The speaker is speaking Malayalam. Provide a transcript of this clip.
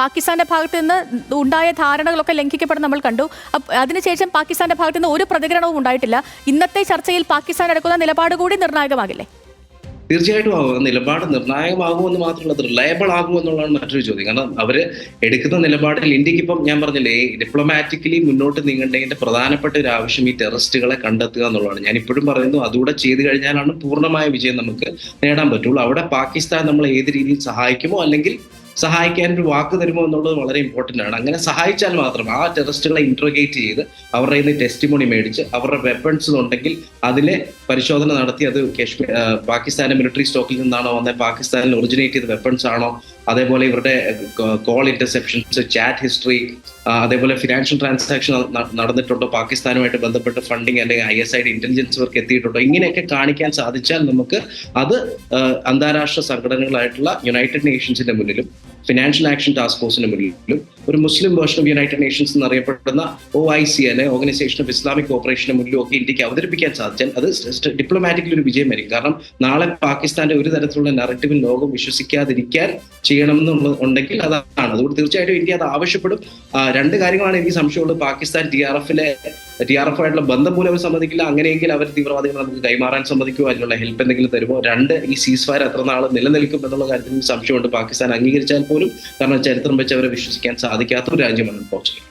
പാകിസ്ഥാന്റെ ഭാഗത്ത് നിന്ന് ഉണ്ടായ ധാരണകളൊക്കെ ലംഘിക്കപ്പെടുന്ന നമ്മൾ കണ്ടു. അതിനുശേഷം പാകിസ്ഥാന്റെ ഭാഗത്ത് നിന്ന് ഒരു പ്രതികരണവും ഉണ്ടായിട്ടില്ല. ഇന്നത്തെ ചർച്ചയിൽ പാകിസ്ഥാൻ എടുക്കുന്ന നിലപാട് കൂടി നിർണായകമാകില്ലേ? തീർച്ചയായിട്ടും ആവും. നിലപാട് നിർണായകമാകുമെന്ന് മാത്രമല്ല, അത് റിലയബിൾ ആകും എന്നുള്ളതാണ് മറ്റൊരു ചോദ്യം. കാരണം അവര് എടുക്കുന്ന നിലപാടിൽ ഇന്ത്യക്ക് ഇപ്പം ഞാൻ പറഞ്ഞില്ലേ, ഡിപ്ലോമാറ്റിക്കലി മുന്നോട്ട് നീങ്ങേണ്ടതിന്റെ പ്രധാനപ്പെട്ട ഒരു ആവശ്യം ഈ ടെററിസ്റ്റുകളെ കണ്ടെത്തുക എന്നുള്ളതാണ്. ഞാൻ ഇപ്പോഴും പറയുന്നു, അതുകൂടെ ചെയ്തു കഴിഞ്ഞാലാണ് പൂർണ്ണമായ വിജയം നമുക്ക് നേടാൻ പറ്റുള്ളൂ. അവിടെ പാകിസ്ഥാൻ നമ്മളെ ഏത് രീതിയിൽ സഹായിക്കുമോ അല്ലെങ്കിൽ സഹായിക്കാൻ ഒരു വാക്ക് തരുമോ എന്നുള്ളത് വളരെ ഇമ്പോർട്ടൻ്റ് ആണ്. അങ്ങനെ സഹായിച്ചാൽ മാത്രം ആ ടെററിസ്റ്റുകളെ ഇൻട്രോഗേറ്റ് ചെയ്ത് അവരുടെ കയ്യിൽ നിന്ന് ടെസ്റ്റിമോണി മേടിച്ച് അവരുടെ വെപ്പൺസ് ഉണ്ടെങ്കിൽ അതിലെ പരിശോധന നടത്തി അത് പാകിസ്ഥാന്റെ മിലിറ്ററി സ്റ്റോക്കിൽ നിന്നാണോ വന്നത്, പാകിസ്ഥാനിൽ ഒറിജിനേറ്റ് ചെയ്ത വെപ്പൺസ് ആണോ, അതേപോലെ ഇവരുടെ കോൾ ഇന്റർസെപ്ഷൻസ്, ചാറ്റ് ഹിസ്റ്ററി, അതേപോലെ ഫിനാൻഷ്യൽ ട്രാൻസാക്ഷൻ നടന്നിട്ടുണ്ടോ, പാകിസ്ഥാനുമായിട്ട് ബന്ധപ്പെട്ട് ഫണ്ടിങ് അല്ലെങ്കിൽ ISIയുടെ ഇന്റലിജൻസ് വർക്ക് എത്തിയിട്ടുണ്ടോ, ഇങ്ങനെയൊക്കെ കാണിക്കാൻ സാധിച്ചാൽ നമുക്ക് അത് അന്താരാഷ്ട്ര സംഘടനകളായിട്ടുള്ള യുണൈറ്റഡ് നേഷൻസിന്റെ മുന്നിലും ഫിനാൻഷ്യൽ ആക്ഷൻ ടാസ്ക് ഫോഴ്സിന് മുന്നിലും ഒരു മുസ്ലിം വേർഷൻ ഓഫ് യുണൈറ്റഡ് നേഷൻസ് എന്നറിയപ്പെടുന്ന OIC അല്ലെ ഓർഗനൈസേഷൻ ഓഫ് ഇസ്ലാമിക് കോപ്പറേഷന്റെ മുന്നിലും ഒക്കെ ഇന്ത്യക്ക് അവതരിപ്പിക്കാൻ സാധിച്ചാൽ അത് ഡിപ്ലോമാറ്റിക്കലി ഒരു വിജയമായിരിക്കും. കാരണം നാളെ പാകിസ്ഥാന്റെ ഒരു തരത്തിലുള്ള നറേറ്റീവിൽ ലോകം വിശ്വസിക്കാതിരിക്കാൻ ചെയ്യണമെന്നുണ്ടെങ്കിൽ അതാണ്. അതുകൊണ്ട് തീർച്ചയായിട്ടും ഇന്ത്യ അത് ആവശ്യപ്പെടും. രണ്ട് കാര്യങ്ങളാണ് എനിക്ക് സംശയമുള്ളത്. പാകിസ്ഥാൻ TRF ആയിട്ടുള്ള ബന്ധം പോലും അവർ സമ്മതിക്കില്ല. അങ്ങനെയെങ്കിൽ അവർ തീവ്രവാദികൾ നമുക്ക് കൈമാറാൻ സമ്മതിക്കുമോ, അതിനുള്ള ഹെൽപ്പ് എന്തെങ്കിലും തരുമോ? രണ്ട്, ഈ സീസ് ഫയർ എത്ര നാൾ നിലനിൽക്കും എന്നുള്ള കാര്യത്തിൽ സംശയമുണ്ട്. പാകിസ്ഥാൻ അംഗീകരിച്ചാൽ പോലും, കാരണം ചരിത്രം വെച്ച് അവരെ വിശ്വസിക്കാൻ സാധിക്കാത്ത ഒരു രാജ്യമാണ് പോർച്ചുഗൽ.